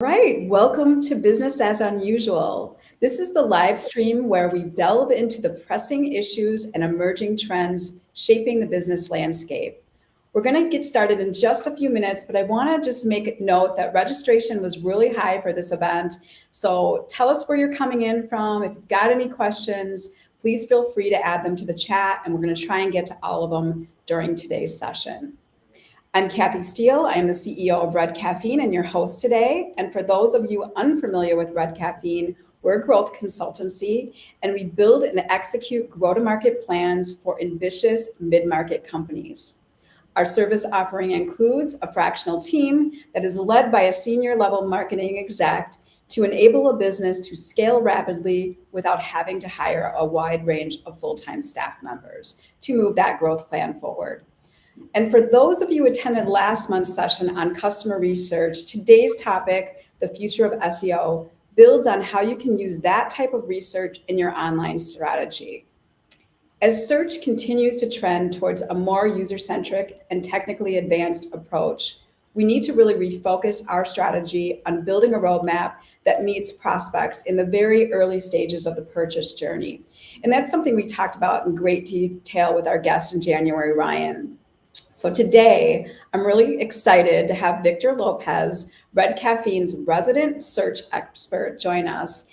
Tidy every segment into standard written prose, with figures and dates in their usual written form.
Right, welcome to Business as Unusual. This is the live stream where we delve into the pressing issues and emerging trends shaping the business landscape. We're going to get started in just a few minutes, but I want to just make note that registration was really high for this event. So tell us where you're coming in from. If you've got any questions, please feel free to add them to the chat, and we're going to try and get to all of them during today's session. I'm Kathy Steele. I am the CEO of Red Caffeine and your host today. And for those of you unfamiliar with Red Caffeine, we're a growth consultancy and we build and execute go-to-market plans for ambitious mid-market companies. Our service offering includes a fractional team that is led by a senior level marketing exec to enable a business to scale rapidly without having to hire a wide range of full-time staff members to move that growth plan forward. And for those of you who attended last month's session on customer research, today's topic, the future of SEO, builds on how you can use that type of research in your online strategy. As search continues to trend towards a more user-centric and technically advanced approach, we need to really refocus our strategy on building a roadmap that meets prospects in the very early stages of the purchase journey. And that's something we talked about in great detail with our guest in January, Ryan. So today, I'm really excited to have Victor Lopez, Red Caffeine's resident search expert, join us.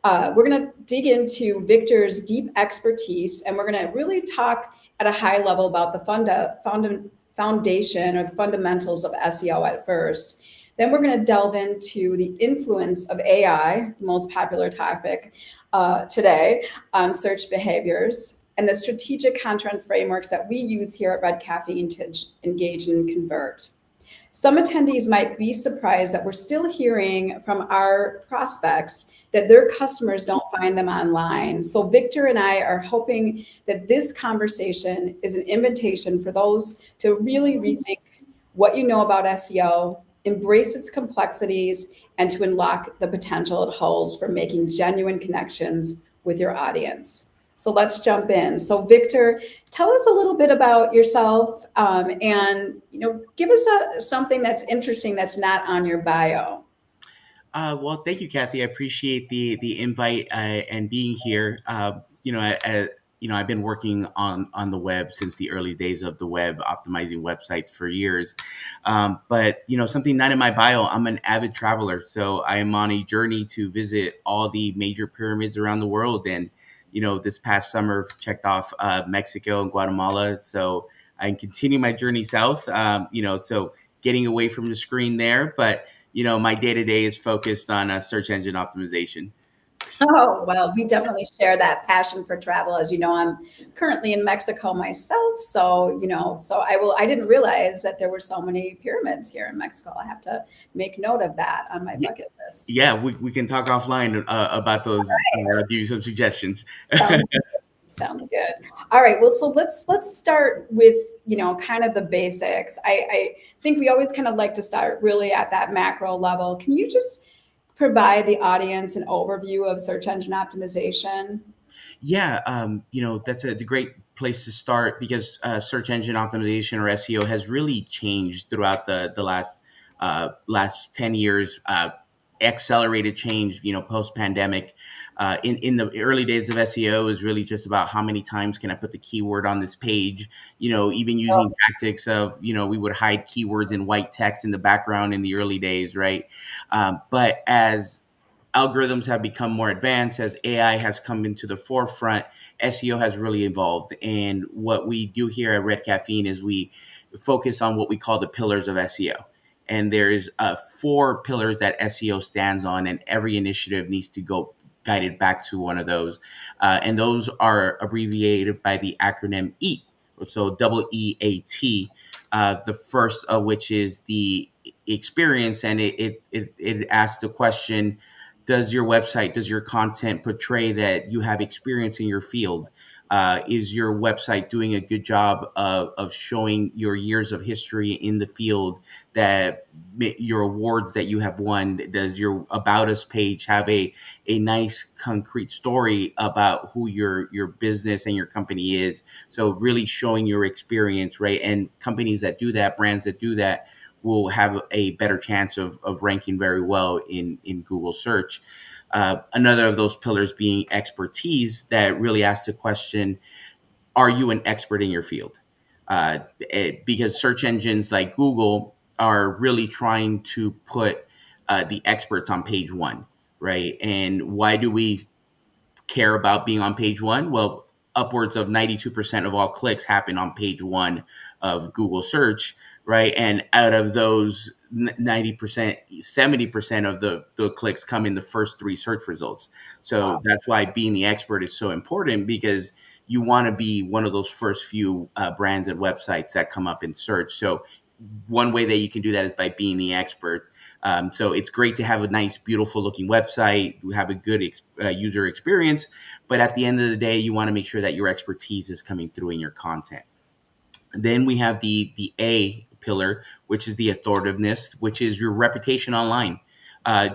We're going to dig into Victor's deep expertise, and we're going to really talk at a high level about the foundation or the fundamentals of SEO at first. Then we're going to delve into the influence of AI, the most popular topic today, on search behaviors, and the strategic content frameworks that we use here at Red Caffeine to engage and convert. Some attendees might be surprised that we're still hearing from our prospects that their customers don't find them online. So Victor and I are hoping that this conversation is an invitation for those to really rethink what you know about SEO, embrace its complexities, and to unlock the potential it holds for making genuine connections with your audience. So let's jump in. So Victor, tell us a little bit about yourself, and give us something that's interesting that's not on your bio. Well, thank you, Kathy. I appreciate the invite and being here. I've been working on the web since the early days of the web, optimizing websites for years. But something not in my bio. I'm an avid traveler, so I am on a journey to visit all the major pyramids around the world. And this past summer checked off Mexico and Guatemala. So I continue my journey south. So getting away from the screen there, but my day-to-day is focused on search engine optimization. Oh, well, we definitely share that passion for travel. As you know, I'm currently in Mexico myself. So, I didn't realize that there were so many pyramids here in Mexico. I have to make note of that on my bucket list. Yeah, we can talk offline about those. I'll give you some suggestions. Sounds Sounds good. All right. Well, so let's start with kind of the basics. I think we always kind of like to start really at that macro level. Can you just provide the audience an overview of search engine optimization? Yeah, that's a great place to start because search engine optimization or SEO has really changed throughout the last 10 years. Accelerated change, post pandemic. In the early days of SEO is really just about how many times can I put the keyword on this page, even using tactics of, we would hide keywords in white text in the background in the early days, right? But as algorithms have become more advanced, as AI has come into the forefront, SEO has really evolved. And what we do here at Red Caffeine is we focus on what we call the pillars of SEO. And there's 4 pillars that SEO stands on, and every initiative needs to go guided back to one of those. And those are abbreviated by the acronym E. So EEAT, the first of which is the experience. And it asks the question, does your website, does your content portray that you have experience in your field? Is your website doing a good job of showing your years of history in the field, that your awards that you have won? Does your About Us page have a nice concrete story about who your business and your company is? So really showing your experience, right? And companies that do that, brands that do that, will have a better chance of ranking very well in Google search. Another of those pillars being expertise, that really asks the question, are you an expert in your field? Because search engines like Google are really trying to put the experts on page one, right? And why do we care about being on page one? Well, upwards of 92% of all clicks happen on page one of Google search, right? And out of those 90%, 70% of the clicks come in the first three search results. So that's why being the expert is so important, because you want to be one of those first few brands and websites that come up in search. So one way that you can do that is by being the expert. So it's great to have a nice, beautiful looking website, have a good user experience, but at the end of the day, you want to make sure that your expertise is coming through in your content. Then we have the A pillar, which is the authoritativeness, which is your reputation online.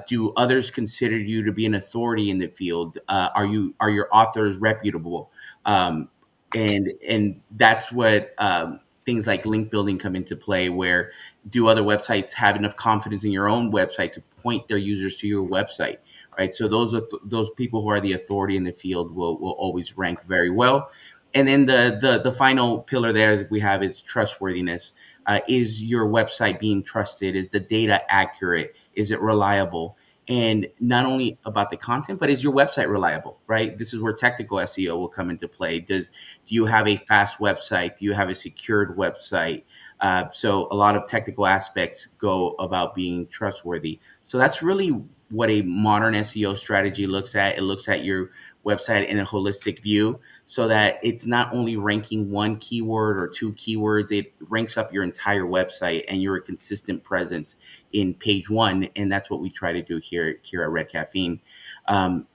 Do others consider you to be an authority in the field? Are your authors reputable? And that's what things like link building come into play. Where do other websites have enough confidence in your own website to point their users to your website? Right. So those people who are the authority in the field will always rank very well. And then the final pillar there that we have is trustworthiness. Is your website being trusted? Is the data accurate? Is it reliable? And not only about the content, but is your website reliable, right? This is where technical SEO will come into play. Do you have a fast website? Do you have a secured website? So a lot of technical aspects go about being trustworthy. So that's really what a modern SEO strategy looks at. It looks at your website in a holistic view, so that it's not only ranking one keyword or two keywords, it ranks up your entire website and you're a consistent presence in page one. And that's what we try to do here at Red Caffeine.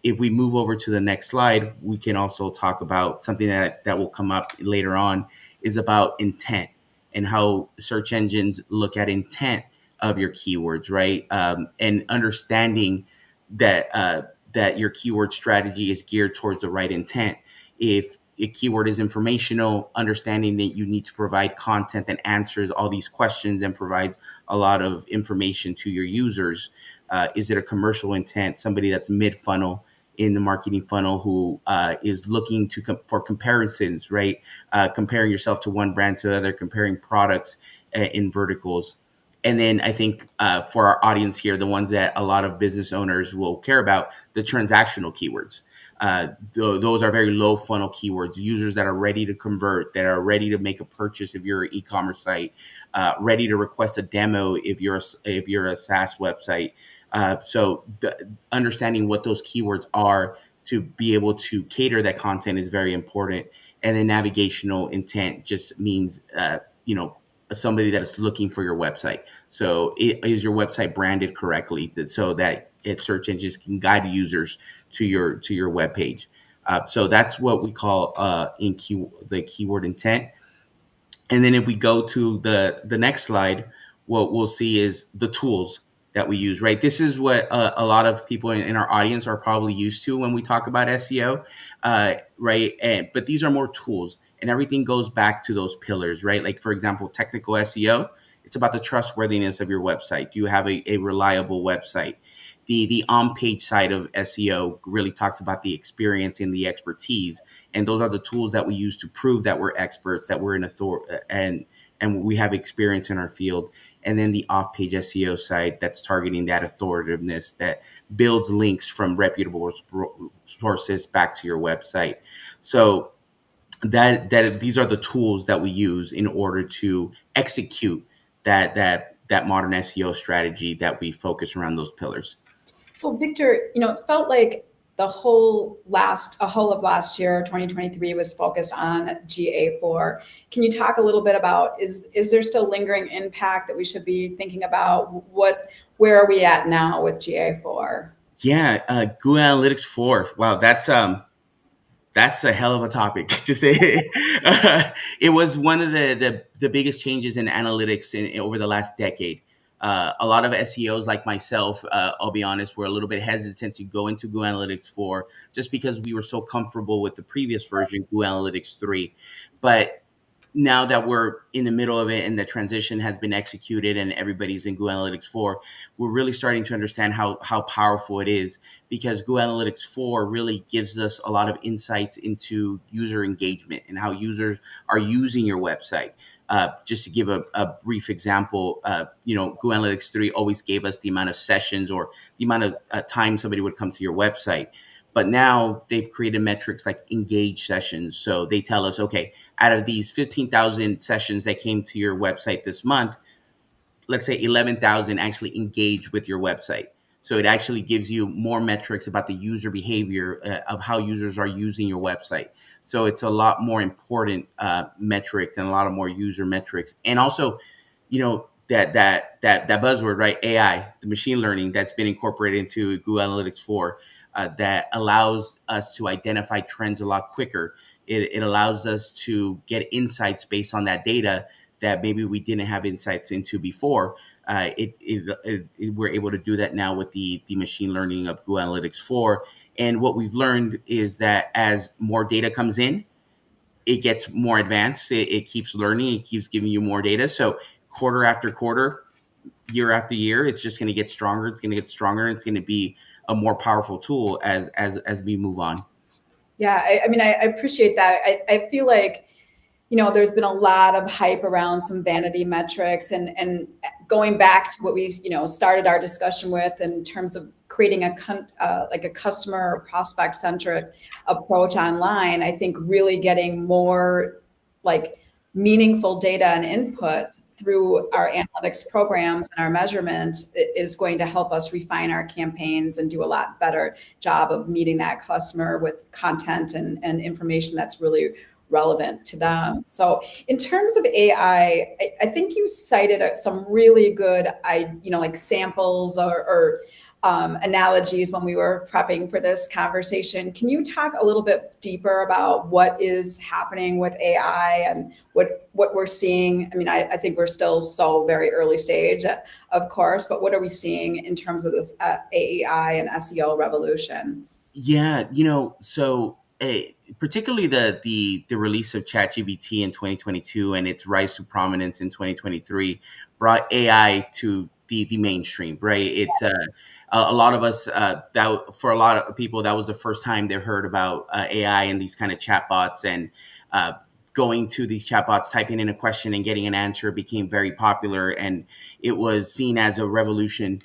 If we move over to the next slide, we can also talk about something that will come up later on, is about intent and how search engines look at intent of your keywords, right? And understanding that your keyword strategy is geared towards the right intent. If a keyword is informational, understanding that you need to provide content that answers all these questions and provides a lot of information to your users. Is it a commercial intent, somebody that's mid funnel in the marketing funnel who is looking for comparisons, right? Comparing yourself to one brand to the other, comparing products in verticals. And then I think for our audience here, the ones that a lot of business owners will care about, the transactional keywords. Those are very low funnel keywords, users that are ready to convert, that are ready to make a purchase if you're an e-commerce site, ready to request a demo if you're a SaaS website. Understanding what those keywords are to be able to cater that content is very important. And then navigational intent just means, somebody that is looking for your website. So is your website branded correctly so that search engines can guide users to your web page? So that's what we call the keyword intent. And then if we go to the next slide, what we'll see is the tools that we use, right? This is what a lot of people in our audience are probably used to when we talk about SEO, right? But these are more tools, and everything goes back to those pillars, right? Like, for example, technical SEO, it's about the trustworthiness of your website. Do you have a reliable website? The on-page side of SEO really talks about the experience and the expertise, and those are the tools that we use to prove that we're experts, that we're in authority, and we have experience in our field. And then the off-page SEO side, that's targeting that authoritativeness, that builds links from reputable sources back to your website. So that these are the tools that we use in order to execute that modern SEO strategy that we focus around those pillars. So Victor, it felt like a whole of last year, 2023, was focused on GA4. Can you talk a little bit about, is there still lingering impact that we should be thinking about? Where are we at now with GA4? Yeah, Google Analytics 4. Wow, that's a hell of a topic to say. It was one of the biggest changes in analytics over the last decade. A lot of SEOs like myself, I'll be honest, were a little bit hesitant to go into Google Analytics 4 just because we were so comfortable with the previous version, Google Analytics 3. But now that we're in the middle of it and the transition has been executed and everybody's in Google Analytics 4, we're really starting to understand how powerful it is, because Google Analytics 4 really gives us a lot of insights into user engagement and how users are using your website. Just to give a brief example, Google Analytics 3 always gave us the amount of sessions or the amount of time somebody would come to your website. But now they've created metrics like engaged sessions. So they tell us, okay, out of these 15,000 sessions that came to your website this month, let's say 11,000 actually engaged with your website. So it actually gives you more metrics about the user behavior of how users are using your website. So it's a lot more important metrics and a lot of more user metrics. And also, that buzzword, right? AI, the machine learning that's been incorporated into Google Analytics 4, that allows us to identify trends a lot quicker. It allows us to get insights based on that data that maybe we didn't have insights into before. We're able to do that now with the machine learning of Google Analytics 4. And what we've learned is that as more data comes in, it gets more advanced. It keeps learning. It keeps giving you more data. So quarter after quarter, year after year, it's just going to get stronger. It's going to get stronger. It's going to be a more powerful tool as we move on. Yeah, I mean, I appreciate that. I feel like, there's been a lot of hype around some vanity metrics, and going back to what we, started our discussion with in terms of creating like a customer or prospect centric approach online. I think really getting more like meaningful data and input through our analytics programs and our measurements is going to help us refine our campaigns and do a lot better job of meeting that customer with content and information that's really relevant to them. So in terms of AI, I think you cited some really good, like samples or analogies when we were prepping for this conversation. Can you talk a little bit deeper about what is happening with AI and what we're seeing? I mean, I think we're still so very early stage, of course, but what are we seeing in terms of this AI and SEO revolution? Yeah, so particularly the release of ChatGPT in 2022 and its rise to prominence in 2023 brought AI to the mainstream, right? It's a lot of us that for a lot of people that was the first time they heard about AI and these kind of chatbots, and uh, going to these chatbots, typing in a question and getting an answer became very popular, and it was seen as a revolution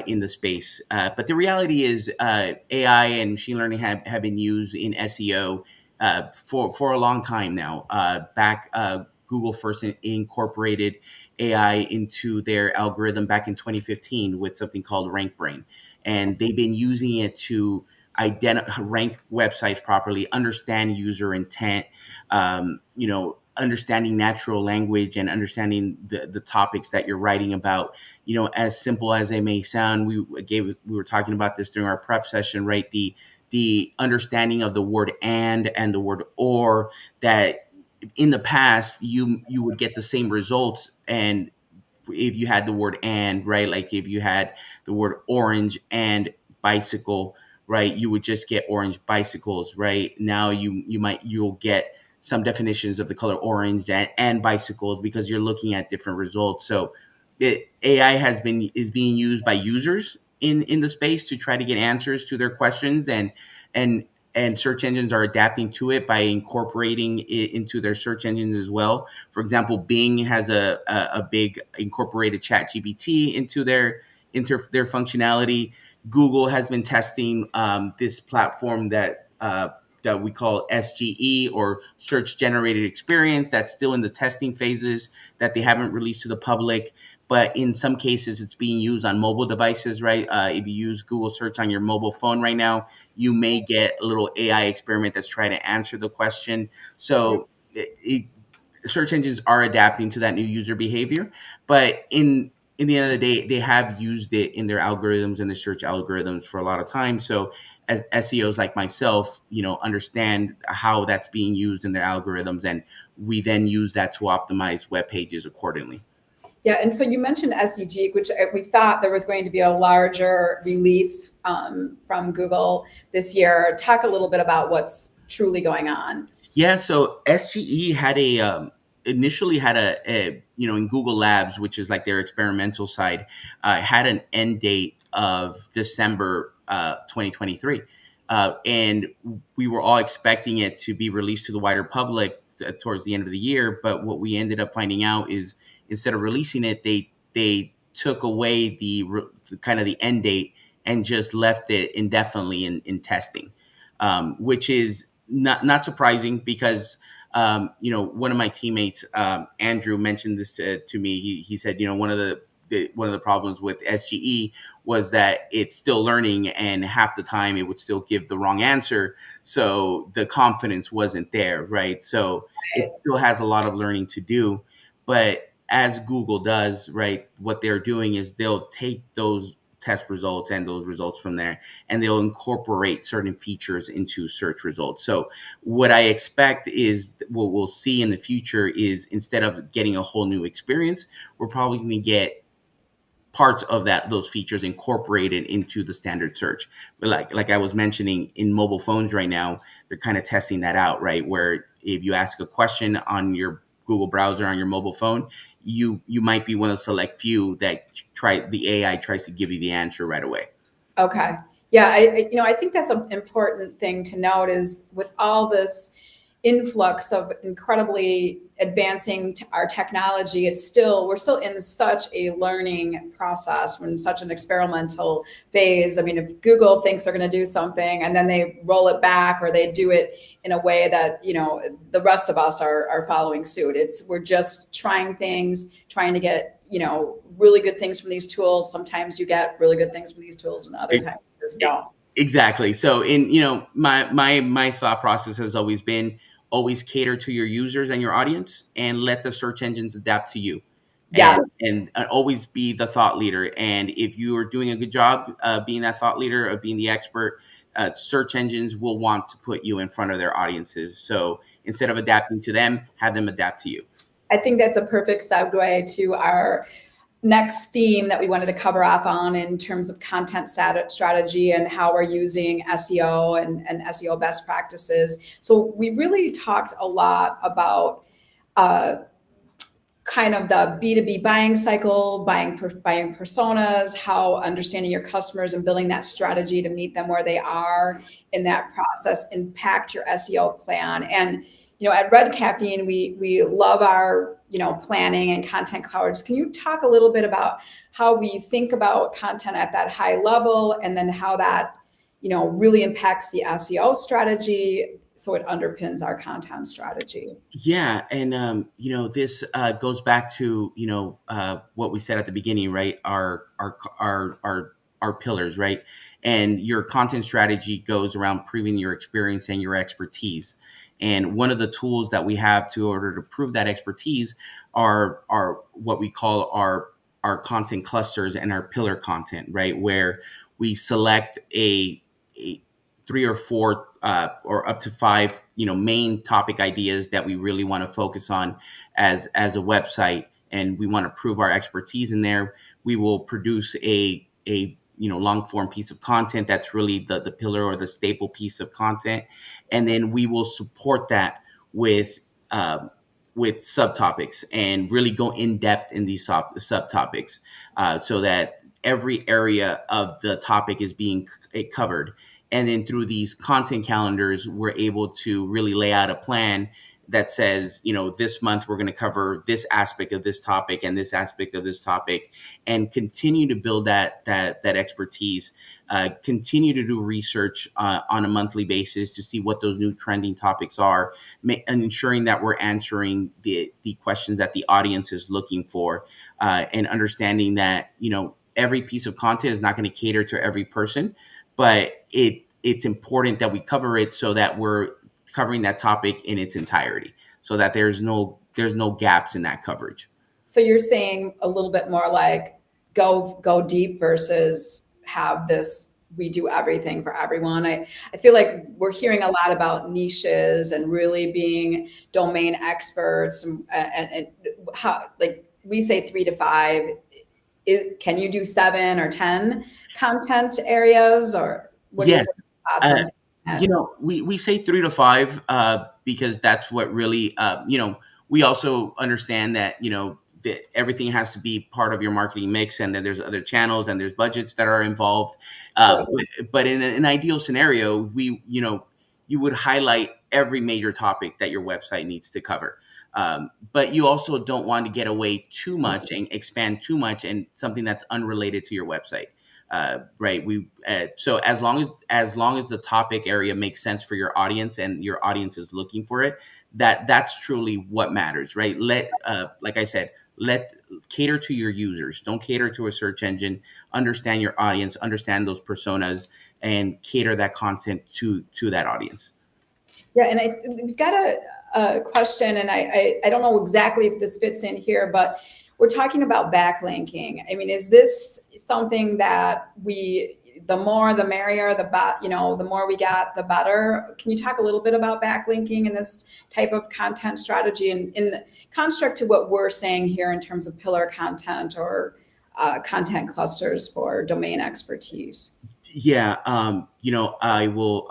in the space. But the reality is, AI and machine learning have been used in SEO for a long time now. Google first incorporated AI into their algorithm back in 2015 with something called RankBrain, and they've been using it to rank websites properly, understand user intent, understanding natural language and understanding the topics that you're writing about. As simple as they may sound, we were talking about this during our prep session, right? The understanding of the word and the word or, that in the past you would get the same results, and if you had the word and, right, like if you had the word orange and bicycle, right, you would just get orange bicycles. Right now you'll get some definitions of the color orange and bicycles, because you're looking at different results. So AI is being used by users in the space to try to get answers to their questions, and and search engines are adapting to it by incorporating it into their search engines as well. For example, Bing has a big incorporated chat GPT into their functionality. Google has been testing this platform that we call SGE, or search generated experience, that's still in the testing phases, that they haven't released to the public. But in some cases, it's being used on mobile devices, right? If you use Google search on your mobile phone right now, you may get a little AI experiment that's trying to answer the question. So search engines are adapting to that new user behavior, but in the end of the day, they have used it in their algorithms and the search algorithms for a lot of time. So as SEOs like myself, understand how that's being used in their algorithms, and we then use that to optimize web pages accordingly. Yeah, and so you mentioned SEG, which we thought there was going to be a larger release from Google this year. Talk a little bit about what's truly going on. Yeah, so SGE had initially had in Google Labs, which is like their experimental side, had an end date of December 2023. And we were all expecting it to be released to the wider public towards the end of the year. But what we ended up finding out is instead of releasing it, they took away kind of the end date and just left it indefinitely in testing, which is not surprising because one of my teammates, Andrew, mentioned this to me. He said, one of the problems with SGE was that it's still learning, and half the time it would still give the wrong answer. So the confidence wasn't there, right? So it still has a lot of learning to do. But as Google does, right, what they're doing is they'll take those test results and those results from there, and they'll incorporate certain features into search results. So what I expect is what we'll see in the future is instead of getting a whole new experience, we're probably going to get parts of those features incorporated into the standard search. But like I was mentioning, in mobile phones right now, they're kind of testing that out, right? Where if you ask a question on your Google browser on your mobile phone, you might be one of the select few that the AI tries to give you the answer right away. Okay. Yeah, I think that's an important thing to note is with all this influx of incredibly advancing our technology, we're still in such a learning process. We're in such an experimental phase. I mean, if Google thinks they're going to do something and then they roll it back or they do it in a way that, the rest of us are following suit. We're just trying things, trying to get, really good things from these tools. Sometimes you get really good things from these tools and other times you just don't. Exactly. So my thought process has always been always cater to your users and your audience and let the search engines adapt to you. Yeah. And always be the thought leader. And if you are doing a good job being that thought leader, of being the expert, search engines will want to put you in front of their audiences. So instead of adapting to them, have them adapt to you. I think that's a perfect segue to our next theme that we wanted to cover off on in terms of content strategy and how we're using SEO and SEO best practices. So we really talked a lot about kind of the B2B buying cycle, buying personas, how understanding your customers and building that strategy to meet them where they are in that process impact your SEO plan. And at Red Caffeine, we love our planning and content clouds. Can you talk a little bit about how we think about content at that high level, and then how that really impacts the SEO strategy, so it underpins our content strategy? Yeah, and this goes back to what we said at the beginning, right? Our pillars, right? And your content strategy goes around proving your experience and your expertise. And one of the tools that we have to order to prove that expertise are what we call our content clusters and our pillar content, right? Where we select a 3 or 4 or up to 5 main topic ideas that we really want to focus on as a website, and we want to prove our expertise in there. We will produce a long form piece of content that's really the pillar or the staple piece of content, and then we will support that with subtopics and really go in depth in these subtopics, so that every area of the topic is being covered. And then through these content calendars, we're able to really lay out a plan that says, this month we're going to cover this aspect of this topic and this aspect of this topic, and continue to build that expertise. Continue to do research on a monthly basis to see what those new trending topics are, and ensuring that we're answering the questions that the audience is looking for, and understanding that every piece of content is not going to cater to every person, but it's important that we cover it so that we're covering that topic in its entirety, so that there's no gaps in that coverage. So you're saying a little bit more like go deep versus have this, we do everything for everyone. I feel like we're hearing a lot about niches and really being domain experts, and how, like we say 3 to 5. Can you do 7 or 10 content areas, or what are Yes. your thoughts on that? We say 3 to 5 because that's what really We also understand that, that everything has to be part of your marketing mix, and that there's other channels and there's budgets that are involved. Right. But in an ideal scenario, you would highlight every major topic that your website needs to cover. But you also don't want to get away too much and expand too much in something that's unrelated to your website. Right. So as long as the topic area makes sense for your audience and your audience is looking for it, that's truly what matters, right? Like I said, let cater to your users. Don't cater to a search engine. Understand your audience, understand those personas, and cater that content to that audience. Yeah, and we've got a question, and I don't know exactly if this fits in here, but we're talking about backlinking. I mean, is this something that the more the merrier, the more we got, the better? Can you talk a little bit about backlinking and this type of content strategy, and in the construct to what we're saying here in terms of pillar content or content clusters for domain expertise? Yeah. I will.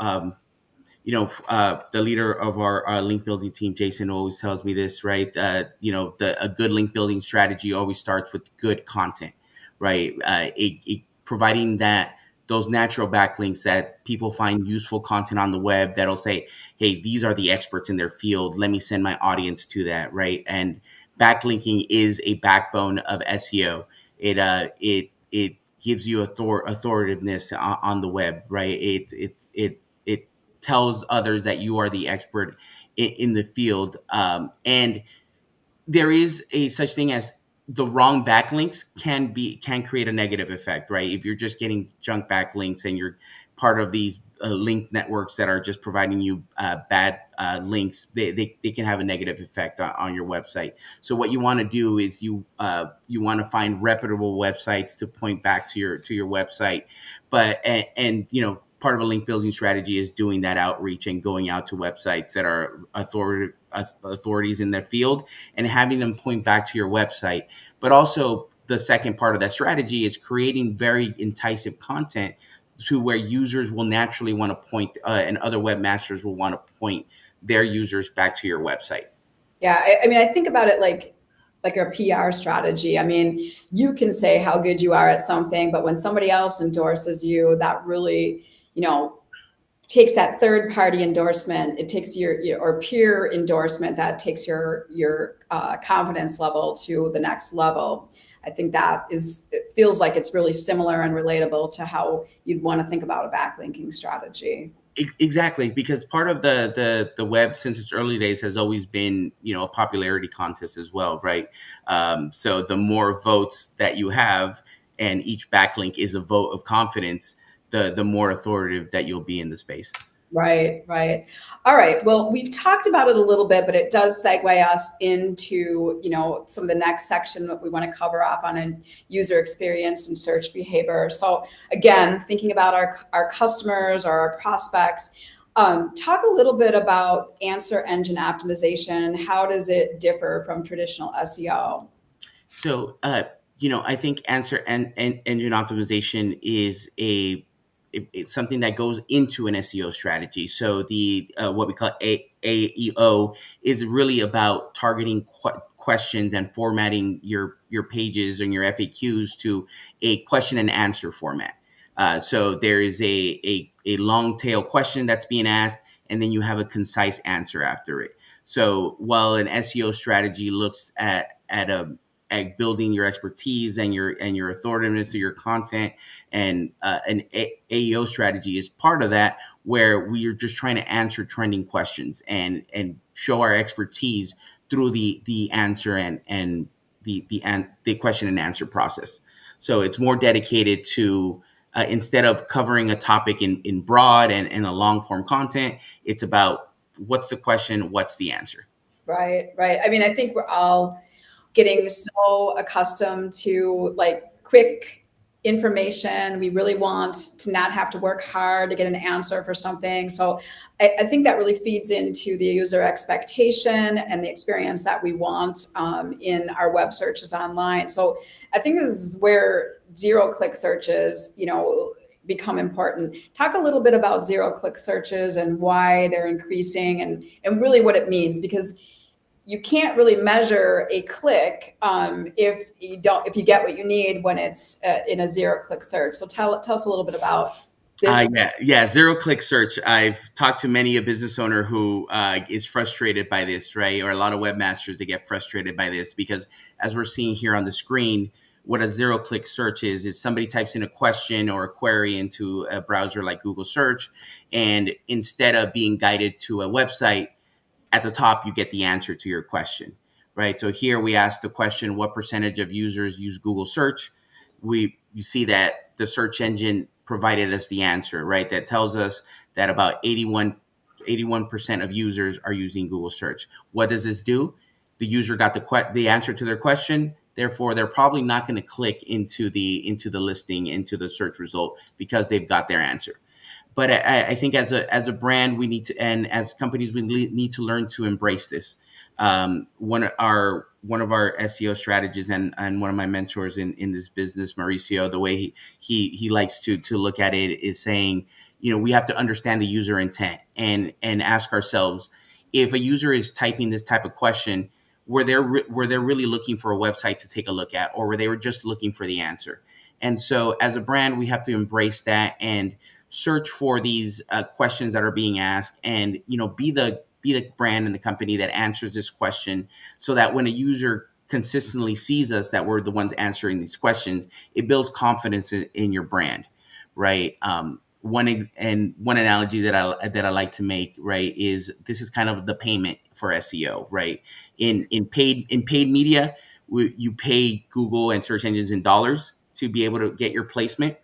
The leader of our link building team, Jason, always tells me this, right? A good link building strategy always starts with good content, right? Providing those natural backlinks that people find useful content on the web that'll say, hey, these are the experts in their field. Let me send my audience to that, right? And backlinking is a backbone of SEO. It gives you authoritativeness on the web, right? It tells others that you are the expert in the field. And there is a such thing as the wrong backlinks can create a negative effect, right? If you're just getting junk backlinks and you're part of these link networks that are just providing you bad links, they can have a negative effect on your website. So what you want to do is you want to find reputable websites to point back to your website, but and part of a link building strategy is doing that outreach and going out to websites that are authorities in their field and having them point back to your website. But also the second part of that strategy is creating very enticing content to where users will naturally want to point and other webmasters will want to point their users back to your website. Yeah, I mean, I think about it like a PR strategy. I mean, you can say how good you are at something, but when somebody else endorses you, that really, takes that third party endorsement. It takes or peer endorsement that takes your confidence level to the next level. I think it feels like it's really similar and relatable to how you'd want to think about a backlinking strategy. Exactly, because part of the web since its early days has always been a popularity contest as well, right? So the more votes that you have, and each backlink is a vote of confidence, the more authoritative that you'll be in the space. Right, right. All right. Well, we've talked about it a little bit, but it does segue us into, some of the next section that we want to cover off on a user experience and search behavior. So again, thinking about our customers or our prospects, talk a little bit about answer engine optimization. How does it differ from traditional SEO? So, I think engine optimization is it's something that goes into an SEO strategy. So the what we call AEO is really about targeting questions and formatting your pages and your FAQs to a question and answer format. So there is a long tail question that's being asked, and then you have a concise answer after it. So while an SEO strategy looks at building your expertise and your authoritativeness of your content, and an AEO strategy is part of that, where we are just trying to answer trending questions and show our expertise through the answer and the question and answer process. So it's more dedicated to instead of covering a topic in broad and a long form content, it's about what's the question, what's the answer. Right, right. I mean, I think we're all getting so accustomed to quick information. We really want to not have to work hard to get an answer for something. So I think that really feeds into the user expectation and the experience that we want in our web searches online. So I think this is where zero-click searches, become important. Talk a little bit about zero-click searches and why they're increasing and really what it means, because you can't really measure a click if you get what you need when it's in a zero click search. So tell us a little bit about this. Yeah. Zero click search. I've talked to many a business owner who is frustrated by this, right? Or a lot of webmasters that get frustrated by this because, as we're seeing here on the screen, what a zero click search is somebody types in a question or a query into a browser like Google Search, and instead of being guided to a website, at the top you get the answer to your question, right? So here we ask the question, what percentage of users use Google Search? You see that the search engine provided us the answer, right? That tells us that about 81% of users are using Google Search. What does this do? The user got the answer to their question. Therefore, they're probably not going to click into the listing, into the search result, because they've got their answer. But I think as a brand, we need to, and as companies, we need to learn to embrace this. One of our SEO strategists and one of my mentors in this business, Mauricio, the way he likes to look at it is saying, we have to understand the user intent and ask ourselves, if a user is typing this type of question, were they really looking for a website to take a look at, or were they just looking for the answer? And so as a brand, we have to embrace that and search for these questions that are being asked, and be the brand and the company that answers this question, so that when a user consistently sees us, that we're the ones answering these questions, it builds confidence in your brand, right? One analogy that I like to make, right, is this is kind of the payment for SEO, right? In paid media, you pay Google and search engines in dollars to be able to get your placement.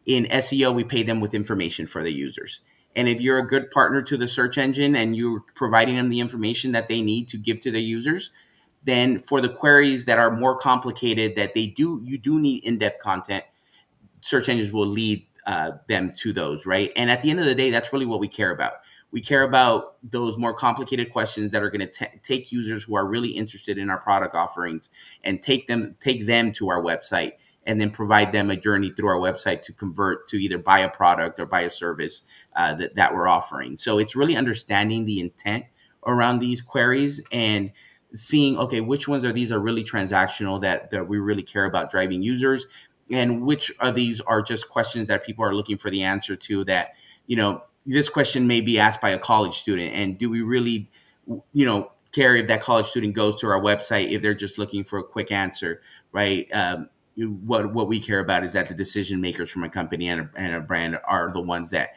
In SEO, we pay them with information for the users. And if you're a good partner to the search engine and you're providing them the information that they need to give to their users, then for the queries that are more complicated, that you do need in-depth content, search engines will lead them to those, right? And at the end of the day, that's really what we care about. We care about those more complicated questions that are going to take users who are really interested in our product offerings and take them to our website, and then provide them a journey through our website to convert to either buy a product or buy a service that we're offering. So it's really understanding the intent around these queries and seeing, okay, which ones are really transactional, that we really care about driving users, and which of these are just questions that people are looking for the answer to, that, this question may be asked by a college student, and do we really, care if that college student goes to our website if they're just looking for a quick answer, right? What we care about is that the decision makers from a company and a brand are the ones that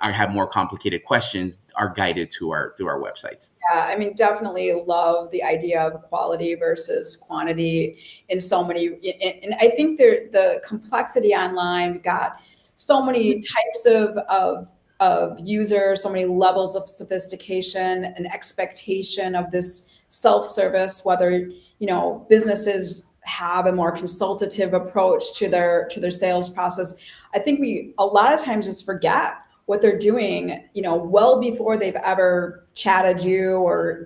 have more complicated questions, are guided to our through our websites. Yeah, I mean, definitely love the idea of quality versus quantity in so many. And I think the complexity online, we've got so many types of users, so many levels of sophistication and expectation of this self-service, whether, businesses have a more consultative approach to their sales process. I think we a lot of times just forget what they're doing, well before they've ever chatted you or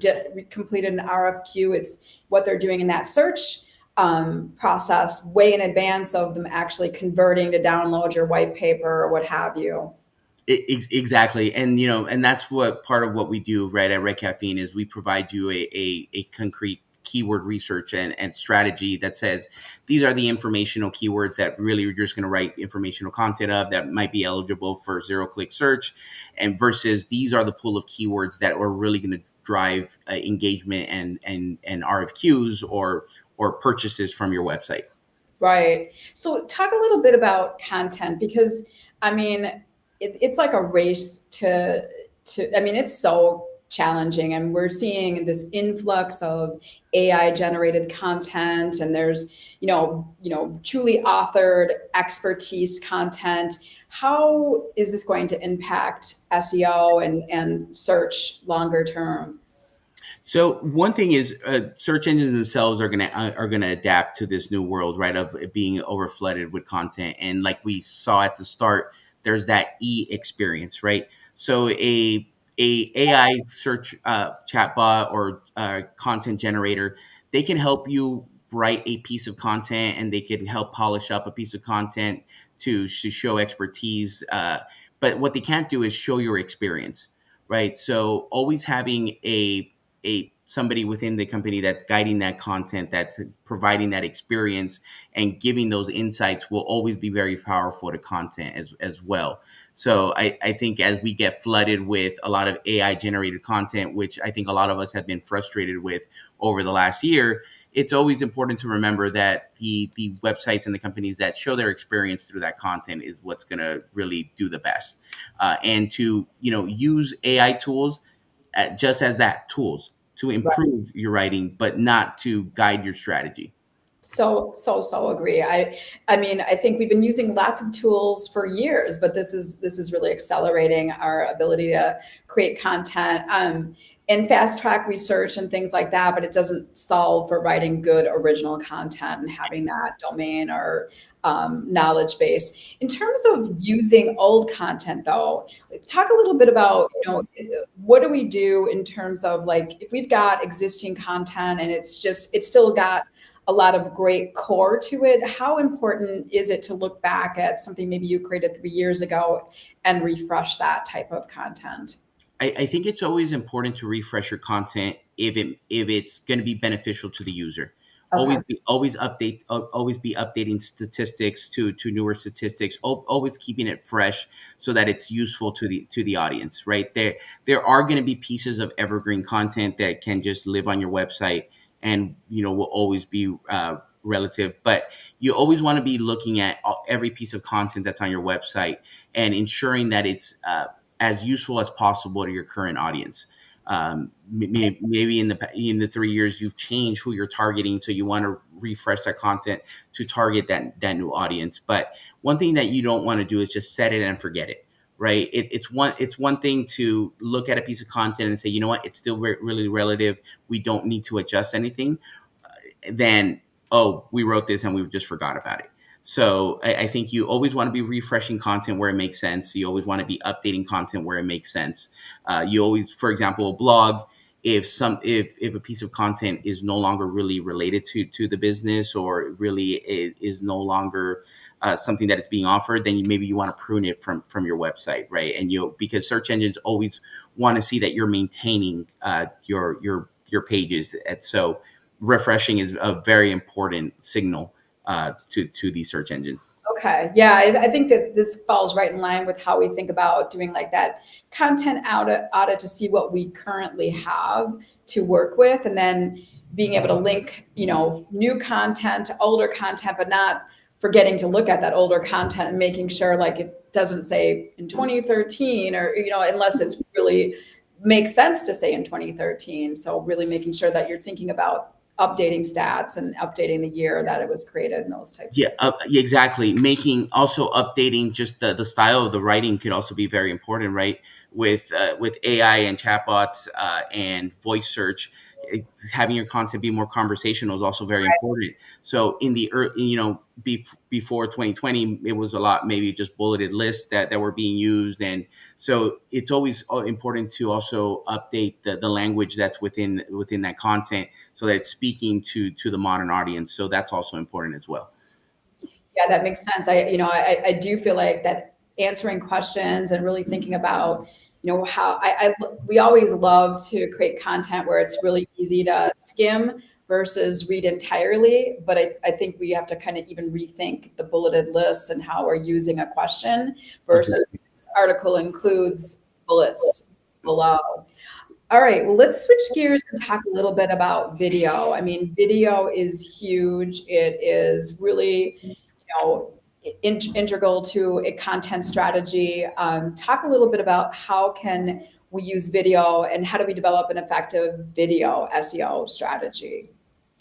completed an RFQ. It's what they're doing in that search process way in advance of them actually converting to download your white paper or what have you. Exactly, and that's what part of what we do, right, at Red Caffeine, is we provide you a concrete keyword research and strategy that says these are the informational keywords that really you're just going to write informational content of, that might be eligible for zero click search, and versus these are the pool of keywords that are really going to drive engagement and RFQs or purchases from your website. Right. So talk a little bit about content, because I mean, it's like a race I mean, it's so challenging, and we're seeing this influx of AI generated content, and there's, truly authored expertise content. How is this going to impact SEO and search longer term? So one thing is, search engines themselves are gonna adapt to this new world, right, of it being overflooded with content, and like we saw at the start, there's that experience, right? So a AI search chatbot or content generator, they can help you write a piece of content, and they can help polish up a piece of content to show expertise. But what they can't do is show your experience, right? So always having a somebody within the company that's guiding that content, that's providing that experience and giving those insights will always be very powerful to content as well. So I think as we get flooded with a lot of AI generated content, which I think a lot of us have been frustrated with over the last year, it's always important to remember that the websites and the companies that show their experience through that content is what's going to really do the best. And to, use AI tools just as that, tools to Right. improve your writing, but not to guide your strategy. So agree. I mean, I think we've been using lots of tools for years, but this is really accelerating our ability to create content, and fast track research and things like that. But it doesn't solve for writing good original content and having that domain or knowledge base. In terms of using old content, though, talk a little bit about, what do we do in terms of, like, if we've got existing content and it's still got a lot of great core to it. How important is it to look back at something maybe you created 3 years ago and refresh that type of content? I think it's always important to refresh your content if it's going to be beneficial to the user. Okay. Always be updating statistics to newer statistics. Always keeping it fresh so that it's useful to the audience. Right there are going to be pieces of evergreen content that can just live on your website and will always be relative. But you always want to be looking at every piece of content that's on your website and ensuring that it's as useful as possible to your current audience. Maybe in the 3 years you've changed who you're targeting, so you want to refresh that content to target that new audience. But one thing that you don't want to do is just set it and forget it. Right? It's one thing to look at a piece of content and say, you know what, it's still really relative. We don't need to adjust anything. Then, oh, we wrote this and we just forgot about it. So I think you always want to be refreshing content where it makes sense. You always want to be updating content where it makes sense. You always, for example, a blog, if a piece of content is no longer really related to the business, or really is no longer something that is being offered, then maybe you want to prune it from your website, right? And because search engines always want to see that you're maintaining your pages, and so refreshing is a very important signal to these search engines. Okay. Yeah, I think that this falls right in line with how we think about doing, like, that content audit to see what we currently have to work with, and then being able to link, new content to older content, but not forgetting to look at that older content and making sure, like, it doesn't say in 2013, or, unless it's really makes sense to say in 2013. So really making sure that you're thinking about updating stats and updating the year that it was created and those types Yeah, of things. yeah, exactly. Also updating just the style of the writing could also be very important, right? With AI and chatbots and voice search, having your content be more conversational is also very important. So in the before 2020, it was a lot maybe just bulleted lists that were being used, and so it's always important to also update the language that's within that content so that it's speaking to the modern audience. So that's also important as well. Yeah, that makes sense. I do feel like that answering questions and really thinking about, how we always love to create content where it's really easy to skim versus read entirely. But I think we have to kind of even rethink the bulleted lists and how we're using a question versus Exactly. this article includes bullets below. All right, well, let's switch gears and talk a little bit about video. I mean, video is huge. It is really, integral to a content strategy. Talk a little bit about how can we use video and how do we develop an effective video SEO strategy?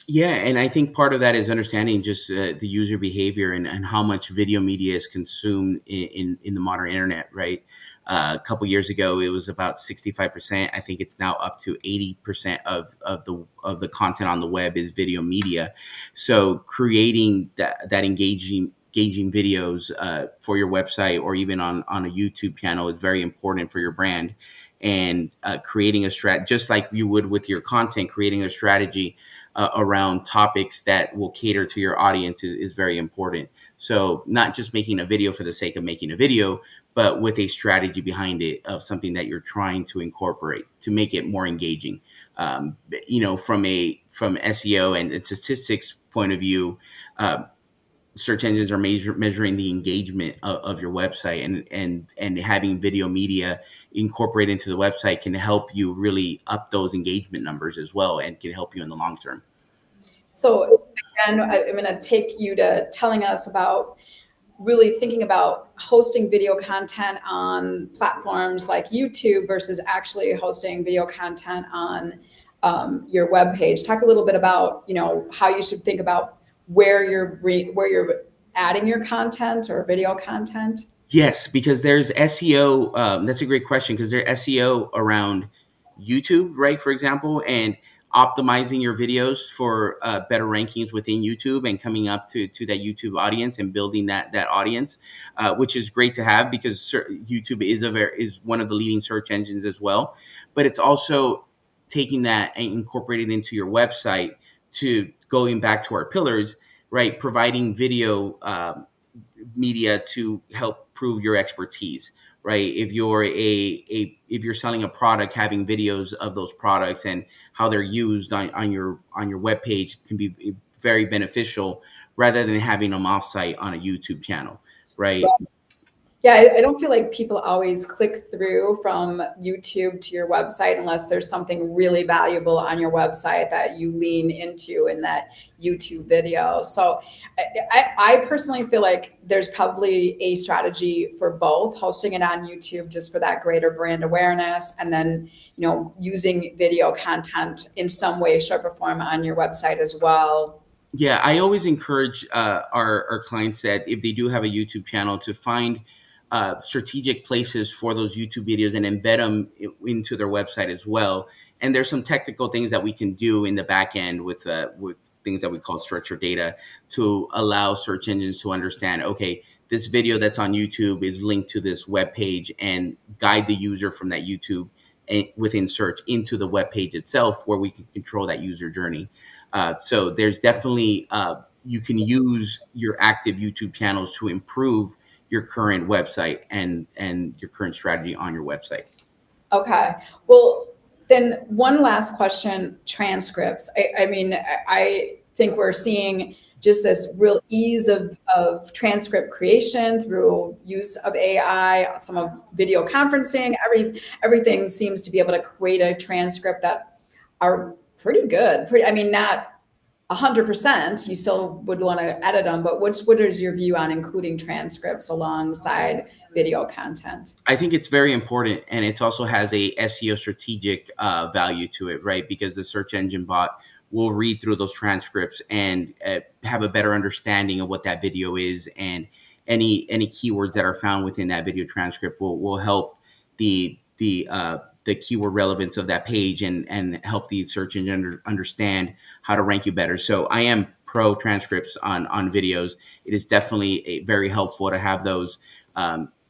Yeah, and I think part of that is understanding just the user behavior and how much video media is consumed in the modern internet, right? A couple years ago, it was about 65%. I think it's now up to 80% of the content on the web is video media. So creating that engaging videos for your website or even on a YouTube channel is very important for your brand. And creating a strat, just like you would with your content, creating a strategy around topics that will cater to your audience is very important. So not just making a video for the sake of making a video, but with a strategy behind it of something that you're trying to incorporate to make it more engaging. From SEO and statistics point of view, search engines are measuring the engagement of your website, and having video media incorporated into the website can help you really up those engagement numbers as well, and can help you in the long term. So again, I'm going to take you to telling us about really thinking about hosting video content on platforms like YouTube versus actually hosting video content on your web page. Talk a little bit about, how you should think about where you're adding your content or video content. Yes, because there's SEO. That's a great question, because there's SEO around YouTube, right? For example, and optimizing your videos for better rankings within YouTube and coming up to that YouTube audience and building that audience, which is great to have, because YouTube is one of the leading search engines as well. But it's also taking that and incorporating it into your website, to going back to our pillars, right? Providing video media to help prove your expertise, right? If you're selling a product, having videos of those products and how they're used on your webpage can be very beneficial, rather than having them offsite on a YouTube channel, right? Yeah, I don't feel like people always click through from YouTube to your website unless there's something really valuable on your website that you lean into in that YouTube video. So I personally feel like there's probably a strategy for both: hosting it on YouTube just for that greater brand awareness, and then, using video content in some way, shape, or form on your website as well. Yeah, I always encourage our clients that if they do have a YouTube channel, to find strategic places for those YouTube videos and embed them into their website as well. And there's some technical things that we can do in the back end with things that we call structured data, to allow search engines to understand, okay, this video that's on YouTube is linked to this web page, and guide the user from that YouTube within search into the web page itself, where we can control that user journey. So there's definitely you can use your active YouTube channels to improve your current website and your current strategy on your website. Okay. Well, then one last question: transcripts. I mean, I think we're seeing just this real ease of transcript creation through use of AI, some of video conferencing. Everything seems to be able to create a transcript that are pretty good. I mean, not 100%. You still would want to edit them, but what is your view on including transcripts alongside video content? I think it's very important, and it also has a SEO strategic value to it, right? Because the search engine bot will read through those transcripts and have a better understanding of what that video is, and any keywords that are found within that video transcript will help the keyword relevance of that page, and help the search engine understand how to rank you better. So I am pro transcripts on videos. It is definitely very helpful to have those.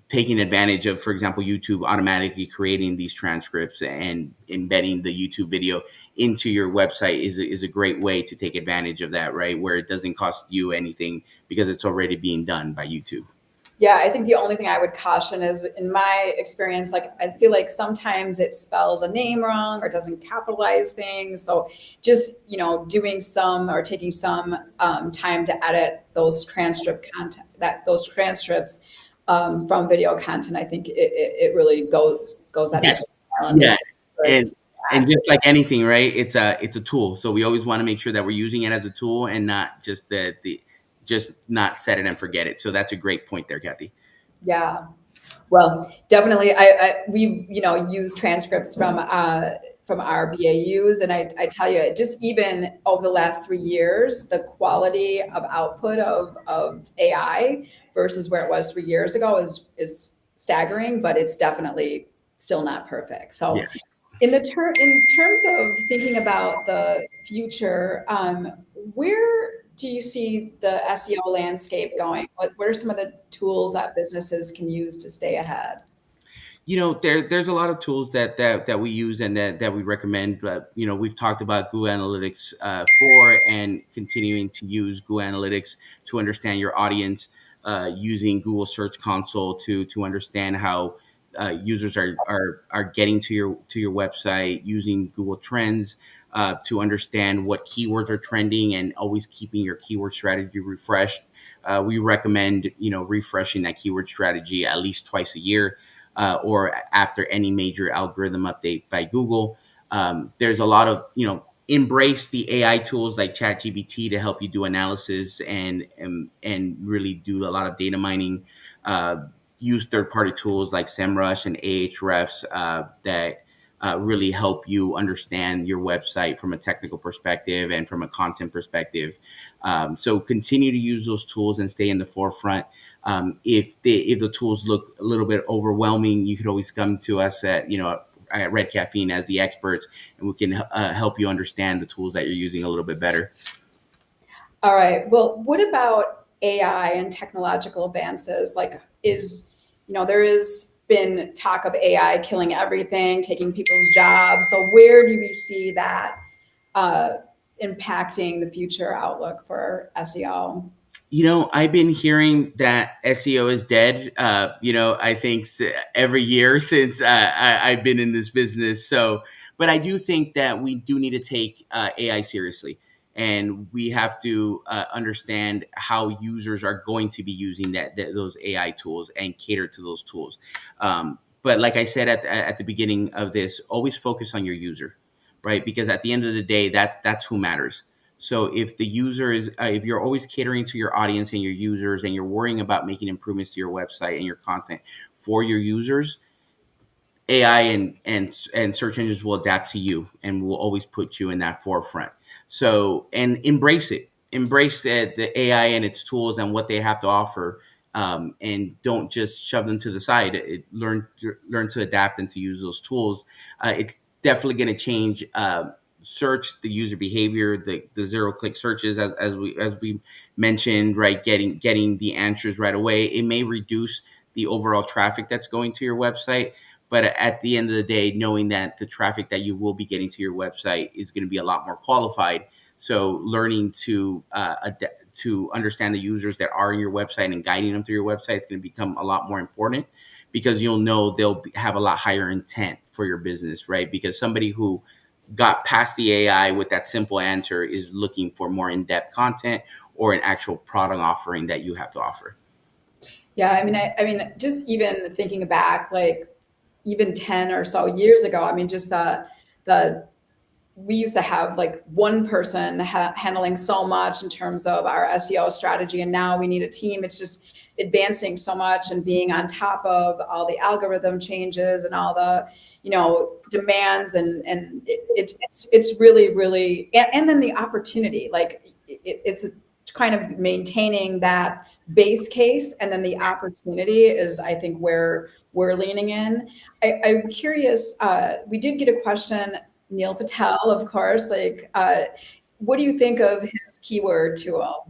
Taking advantage of, for example, YouTube automatically creating these transcripts and embedding the YouTube video into your website is a great way to take advantage of that, right? Where it doesn't cost you anything, because it's already being done by YouTube. Yeah, I think the only thing I would caution is, in my experience, like, I feel like sometimes it spells a name wrong or doesn't capitalize things. So just, doing some, or taking some time to edit those those transcripts from video content, I think it really goes that Yes. extra mile. Yeah. And It's just like anything, right? It's a tool. So we always want to make sure that we're using it as a tool, and not just just not set it and forget it. So that's a great point there, Kathy. Yeah. Well, definitely. We've used transcripts from our BAUs, and I tell you, just even over the last 3 years, the quality of output of AI versus where it was 3 years ago is staggering, but it's definitely still not perfect. So, Yeah. in terms of thinking about the future, where do you see the SEO landscape going? What are some of the tools that businesses can use to stay ahead? There's a lot of tools that we use and that we recommend. But we've talked about Google Analytics for and continuing to use Google Analytics to understand your audience, using Google Search Console to understand how users are getting to your website, using Google Trends to understand what keywords are trending, and always keeping your keyword strategy refreshed. We recommend refreshing that keyword strategy at least twice a year, or after any major algorithm update by Google. There's a lot of, embrace the AI tools like ChatGPT to help you do analysis and really do a lot of data mining. Use third party tools like SEMrush and Ahrefs that really help you understand your website from a technical perspective and from a content perspective. So continue to use those tools and stay in the forefront. If the tools look a little bit overwhelming, you could always come to us at Red Caffeine as the experts, and we can help you understand the tools that you're using a little bit better. All right. Well, what about AI and technological advances? There has been talk of AI killing everything, taking people's jobs. So where do we see that uh, impacting the future outlook for SEO? I've been hearing that SEO is dead. I think every year since I've been in this business. So, but I do think that we do need to take AI seriously, and we have to understand how users are going to be using those AI tools and cater to those tools. But like I said at the beginning of this, always focus on your user, right? Because at the end of the day, that's who matters. So if the user is, if you're always catering to your audience and your users, and you're worrying about making improvements to your website and your content for your users, AI and search engines will adapt to you and will always put you in that forefront. So, and embrace it, embrace the AI and its tools and what they have to offer, and don't just shove them to the side. Learn to adapt and to use those tools. It's definitely going to change. Search, the user behavior, the zero click searches, as we mentioned, right? Getting the answers right away. It may reduce the overall traffic that's going to your website, but at the end of the day, knowing that the traffic that you will be getting to your website is going to be a lot more qualified. So learning to understand the users that are in your website and guiding them through your website is going to become a lot more important, because you'll know have a lot higher intent for your business, right? Because somebody who got past the AI with that simple answer is looking for more in-depth content or an actual product offering that you have to offer. Yeah, I mean, just even thinking back, like even 10 or so years ago, I mean, just the we used to have like one person handling so much in terms of our SEO strategy, and now we need a team. It's just advancing so much and being on top of all the algorithm changes and all the demands, and it's really, and then the opportunity, like it's kind of maintaining that base case, and then the opportunity is, I think, where we're leaning in. I'm curious. We did get a question. Neil Patel, of course. What do you think of his keyword tool?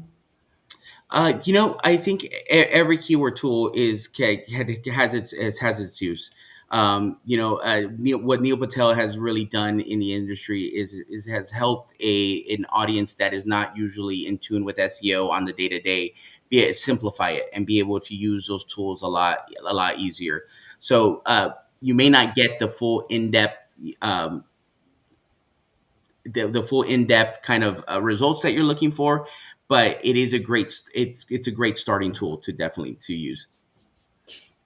I think every keyword tool has its use. What Neil Patel has really done in the industry is has helped an audience that is not usually in tune with SEO on the day to day, simplify it and be able to use those tools a lot easier. So you may not get the full in depth. The full in-depth kind of results that you're looking for, but it's a great starting tool to definitely to use.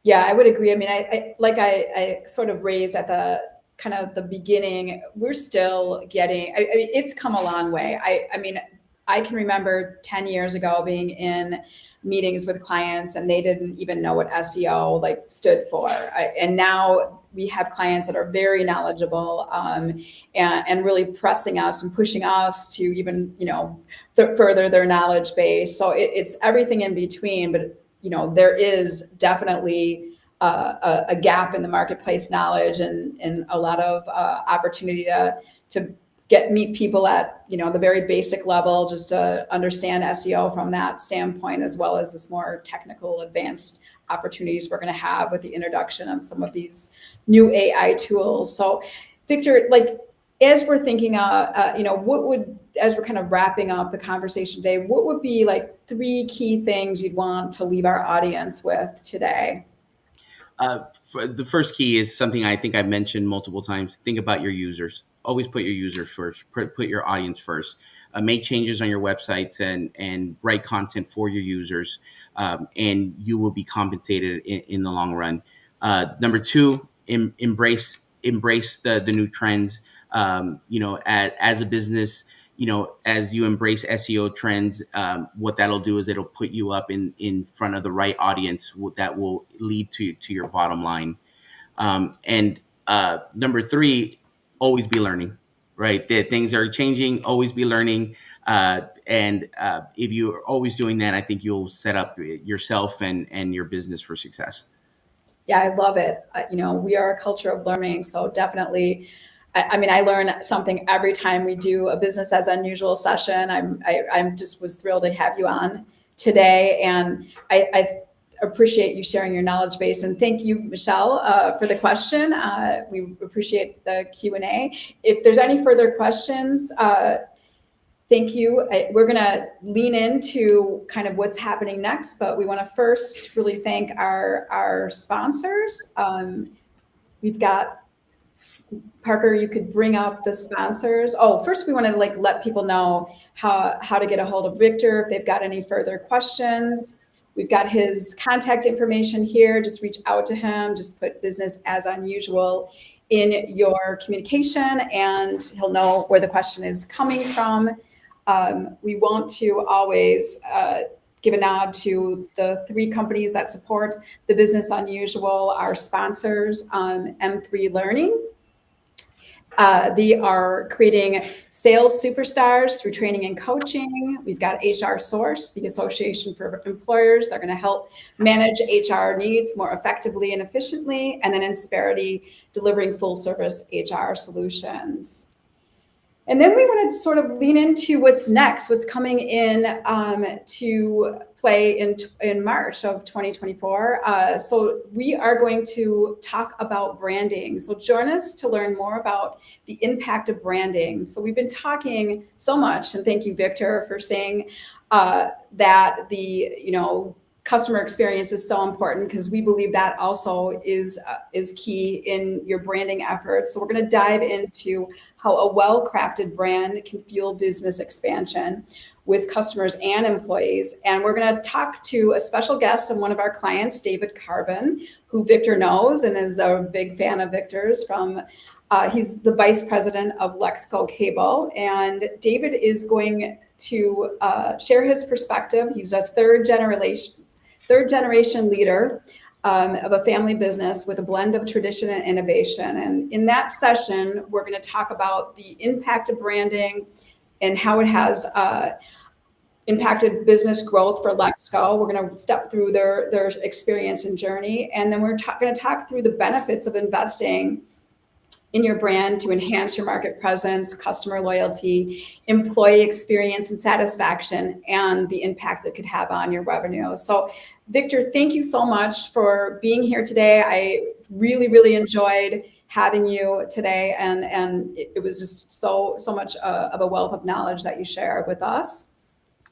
Yeah, I would agree. I mean, I sort of raised at the kind of the beginning, we're still getting, I mean, it's come a long way. I mean, I can remember 10 years ago being in meetings with clients and they didn't even know what SEO like stood for. And now we have clients that are very knowledgeable, and really pressing us and pushing us to even, further their knowledge base. So it's everything in between, but there is definitely a gap in the marketplace knowledge, and a lot of opportunity to meet people at the very basic level, just to understand SEO from that standpoint, as well as this more technical, advanced opportunities we're going to have with the introduction of some of these new AI tools. So, Victor, like, as we're thinking, as we're kind of wrapping up the conversation today, what would be like 3 key things you'd want to leave our audience with today? The first key is something I think I've mentioned multiple times. Think about your users. Always put your users first. Put your audience first. Make changes on your websites and write content for your users, and you will be compensated in the long run. Number 2, embrace the new trends. As a business, as you embrace SEO trends, what that'll do is it'll put you up in front of the right audience that will lead to your bottom line. And number 3, always be learning, right? That things are changing, always be learning. And if you're always doing that, I think you'll set up yourself and your business for success. Yeah, I love it. We are a culture of learning, so definitely. I mean, I learn something every time we do a business as unusual session. I'm just was thrilled to have you on today, and I appreciate you sharing your knowledge base. And thank you, Michelle, for the question. We appreciate the Q&A. If there's any further questions, thank you. We're going to lean into kind of what's happening next, but we want to first really thank our sponsors. We've got Parker, you could bring up the sponsors. Oh, first we want to let people know how to get a hold of Victor if they've got any further questions. We've got his contact information here. Just reach out to him. Just put business as unusual in your communication and he'll know where the question is coming from. We want to always give a nod to the 3 companies that support the Business Unusual, our sponsors, M3 Learning. They are creating sales superstars through training and coaching. We've got HR Source, the Association for Employers. They're going to help manage HR needs more effectively and efficiently. And then Insperity, delivering full service HR solutions. And then we want to sort of lean into what's next, what's coming in to play in March of 2024. So we are going to talk about branding. So join us to learn more about the impact of branding. So we've been talking so much, and thank you, Victor, for saying that the customer experience is so important, because we believe that also is key in your branding efforts. So we're going to dive into how a well-crafted brand can fuel business expansion with customers and employees. And we're going to talk to a special guest and one of our clients, David Carbon, who Victor knows and is a big fan of Victor's he's the vice president of Lexco Cable. And David is going to share his perspective. He's a third generation leader of a family business with a blend of tradition and innovation. And in that session, we're going to talk about the impact of branding and how it has impacted business growth for Lexco. We're going to step through their experience and journey. And then we're going to talk through the benefits of investing in your brand to enhance your market presence, customer loyalty, employee experience and satisfaction, and the impact it could have on your revenue. So, Victor, thank you so much for being here today. I really, really enjoyed having you today, and it was just so much of a wealth of knowledge that you shared with us.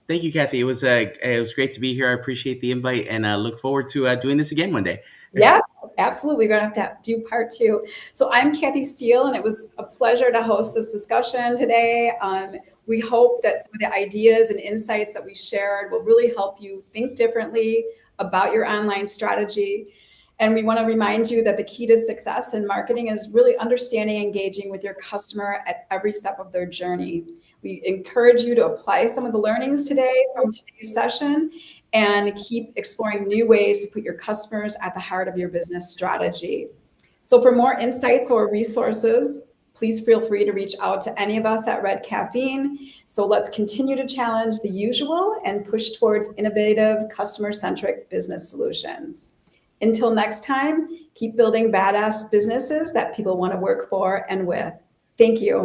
Thank you, Kathy. It was great to be here. I appreciate the invite and look forward to doing this again one day. Yes, absolutely. We're going to have to do part 2. So I'm Kathy Steele, and it was a pleasure to host this discussion today. We hope that some of the ideas and insights that we shared will really help you think differently about your online strategy. And we want to remind you that the key to success in marketing is really understanding and engaging with your customer at every step of their journey. We encourage you to apply some of the learnings today from today's session and keep exploring new ways to put your customers at the heart of your business strategy. So for more insights or resources, please feel free to reach out to any of us at Red Caffeine. So let's continue to challenge the usual and push towards innovative, customer-centric business solutions. Until next time, keep building badass businesses that people want to work for and with. Thank you.